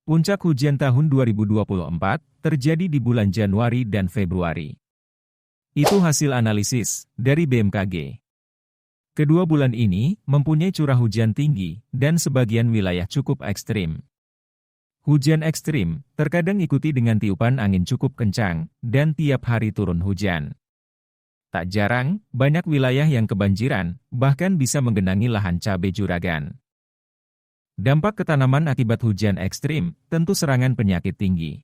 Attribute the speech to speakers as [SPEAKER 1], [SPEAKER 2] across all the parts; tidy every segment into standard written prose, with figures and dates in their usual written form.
[SPEAKER 1] Puncak hujan tahun 2024 terjadi di bulan Januari dan Februari. Itu hasil analisis dari BMKG. Kedua bulan ini mempunyai curah hujan tinggi dan sebagian wilayah cukup ekstrim. Hujan ekstrim terkadang ikuti dengan tiupan angin cukup kencang dan tiap hari turun hujan. Tak jarang, banyak wilayah yang kebanjiran, bahkan bisa menggenangi lahan cabai juragan. Dampak ke tanaman akibat hujan ekstrim, tentu serangan penyakit tinggi.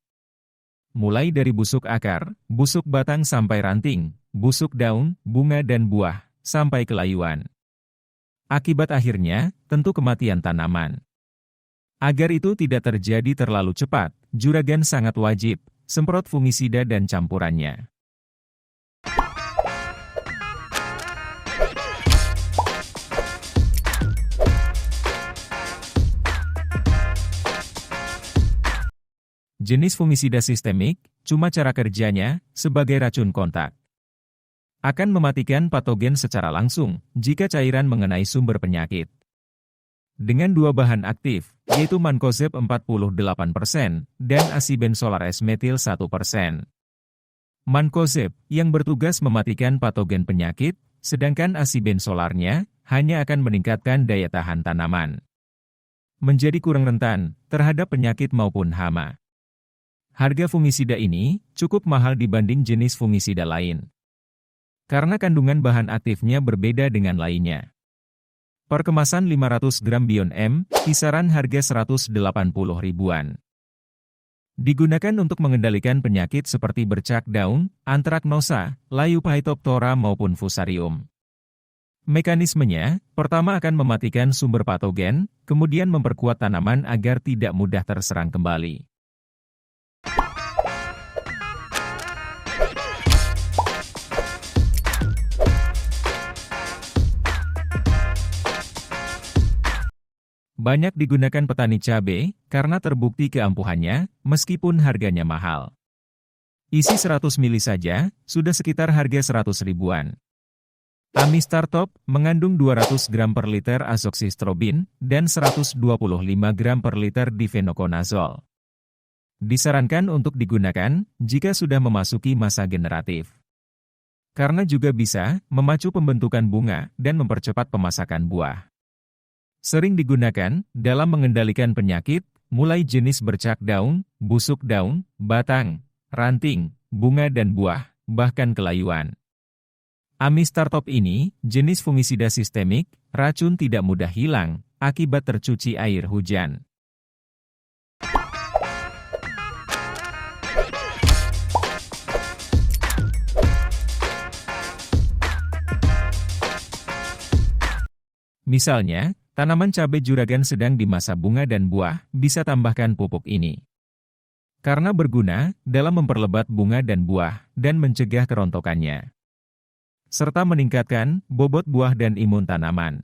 [SPEAKER 1] Mulai dari busuk akar, busuk batang sampai ranting, busuk daun, bunga dan buah, sampai kelayuan. Akibat akhirnya, tentu kematian tanaman. Agar itu tidak terjadi terlalu cepat, juragan sangat wajib semprot fungisida dan campurannya. Jenis fungisida sistemik, cuma cara kerjanya, sebagai racun kontak. Akan mematikan patogen secara langsung, jika cairan mengenai sumber penyakit. Dengan dua bahan aktif, yaitu mancozeb 48% dan asibenzolar S-metil 1%. Mancozeb, yang bertugas mematikan patogen penyakit, sedangkan asibenzolarnya, hanya akan meningkatkan daya tahan tanaman. Menjadi kurang rentan, terhadap penyakit maupun hama. Harga fungisida ini cukup mahal dibanding jenis fungisida lain. Karena kandungan bahan aktifnya berbeda dengan lainnya. Per kemasan 500 gram Bion M, kisaran harga 180 ribuan. Digunakan untuk mengendalikan penyakit seperti bercak daun, antraknosa, layu phytophthora maupun fusarium. Mekanismenya, pertama akan mematikan sumber patogen, kemudian memperkuat tanaman agar tidak mudah terserang kembali. Banyak digunakan petani cabai, karena terbukti keampuhannya, meskipun harganya mahal. Isi 100 mili saja, sudah sekitar harga 100 ribuan. Amistar Top mengandung 200 gram per liter azoxystrobin dan 125 gram per liter difenoconazole. Disarankan untuk digunakan jika sudah memasuki masa generatif. Karena juga bisa memacu pembentukan bunga dan mempercepat pemasakan buah. Sering digunakan dalam mengendalikan penyakit, mulai jenis bercak daun, busuk daun, batang, ranting, bunga dan buah, bahkan kelayuan. Amistar Top ini, jenis fungisida sistemik, racun tidak mudah hilang, akibat tercuci air hujan. Misalnya, tanaman cabai juragan sedang di masa bunga dan buah, bisa tambahkan pupuk ini. Karena berguna dalam memperlebat bunga dan buah, dan mencegah kerontokannya. Serta meningkatkan bobot buah dan imun tanaman.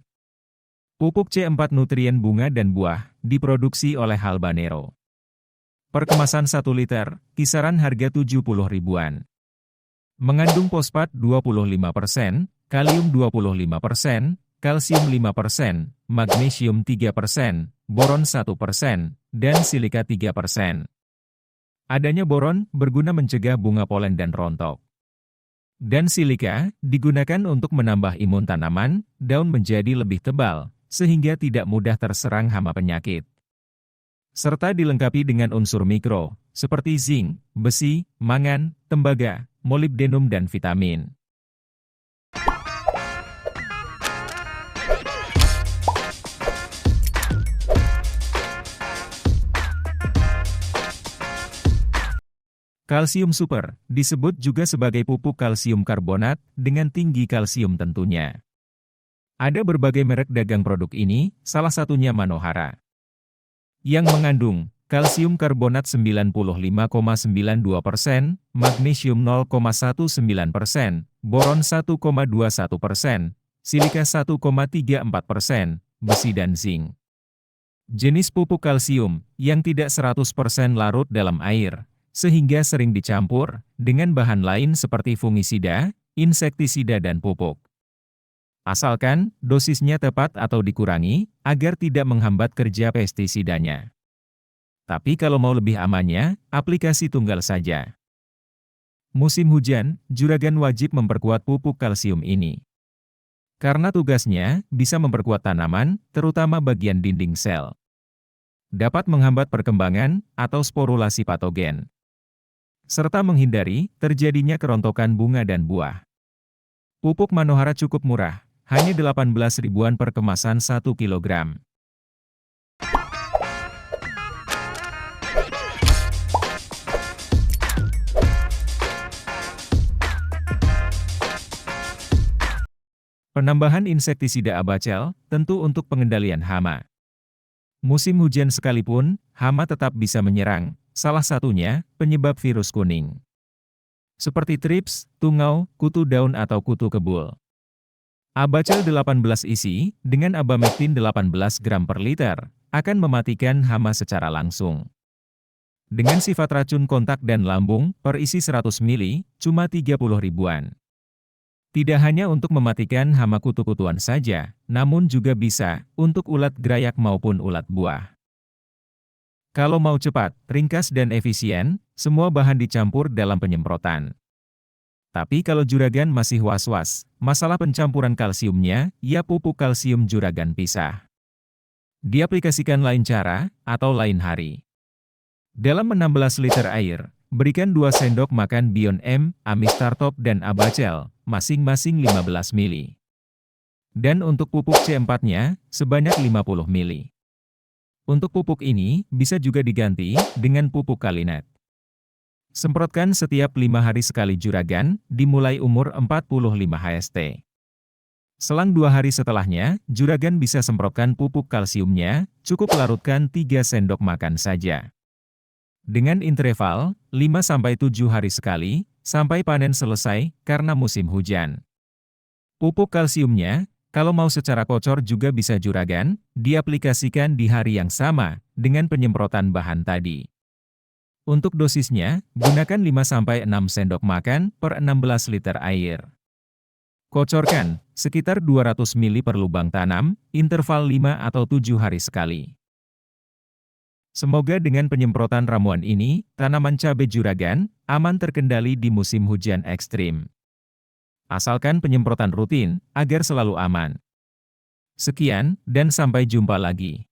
[SPEAKER 1] Pupuk C4 nutrien bunga dan buah, diproduksi oleh Halbanero. Per kemasan 1 liter, kisaran harga 70 ribuan. Mengandung fosfat 25%, kalium 25%, kalsium 5%, magnesium 3%, boron 1%, dan silika 3%. Adanya boron berguna mencegah bunga polen dan rontok. Dan silika digunakan untuk menambah imun tanaman, daun menjadi lebih tebal, sehingga tidak mudah terserang hama penyakit. Serta dilengkapi dengan unsur mikro, seperti zinc, besi, mangan, tembaga, molibdenum dan vitamin. Kalsium super, disebut juga sebagai pupuk kalsium karbonat, dengan tinggi kalsium tentunya. Ada berbagai merek dagang produk ini, salah satunya Manohara. Yang mengandung, kalsium karbonat 95,92%, magnesium 0,19%, boron 1,21%, silika 1,34%, besi dan zinc. Jenis pupuk kalsium, yang tidak 100% larut dalam air, sehingga sering dicampur dengan bahan lain seperti fungisida, insektisida dan pupuk. Asalkan dosisnya tepat atau dikurangi, agar tidak menghambat kerja pestisidanya. Tapi kalau mau lebih amannya, aplikasi tunggal saja. Musim hujan, juragan wajib memperkuat pupuk kalsium ini. Karena tugasnya bisa memperkuat tanaman, terutama bagian dinding sel. Dapat menghambat perkembangan atau sporulasi patogen. Serta menghindari terjadinya kerontokan bunga dan buah. Pupuk Manohara cukup murah, hanya 18 ribuan per kemasan 1 kilogram. Penambahan insektisida Abacel, tentu untuk pengendalian hama. Musim hujan sekalipun, hama tetap bisa menyerang, salah satunya penyebab virus kuning. Seperti trips, tungau, kutu daun atau kutu kebul. Abacel 18 isi, dengan abamectin 18 gram per liter, akan mematikan hama secara langsung. Dengan sifat racun kontak dan lambung, per isi 100 mili, cuma 30 ribuan. Tidak hanya untuk mematikan hama kutu-kutuan saja, namun juga bisa untuk ulat gerayak maupun ulat buah. Kalau mau cepat, ringkas dan efisien, semua bahan dicampur dalam penyemprotan. Tapi kalau juragan masih was-was, masalah pencampuran kalsiumnya, ya pupuk kalsium juragan pisah. Diaplikasikan lain cara, atau lain hari. Dalam 16 liter air, berikan 2 sendok makan Bion M, Amistartop dan Abacel, masing-masing 15 mili. Dan untuk pupuk C4-nya, sebanyak 50 mili. Untuk pupuk ini, bisa juga diganti dengan pupuk Kalinet. Semprotkan setiap 5 hari sekali juragan, dimulai umur 45 HST. Selang 2 hari setelahnya, juragan bisa semprotkan pupuk kalsiumnya, cukup larutkan 3 sendok makan saja. Dengan interval 5-7 hari sekali, sampai panen selesai karena musim hujan. Pupuk kalsiumnya, kalau mau secara kocor juga bisa juragan, diaplikasikan di hari yang sama dengan penyemprotan bahan tadi. Untuk dosisnya, gunakan 5-6 sendok makan per 16 liter air. Kocorkan, sekitar 200 mili per lubang tanam, interval 5 atau 7 hari sekali. Semoga dengan penyemprotan ramuan ini, tanaman cabai juragan aman terkendali di musim hujan ekstrim. Asalkan penyemprotan rutin, agar selalu aman. Sekian, dan sampai jumpa lagi.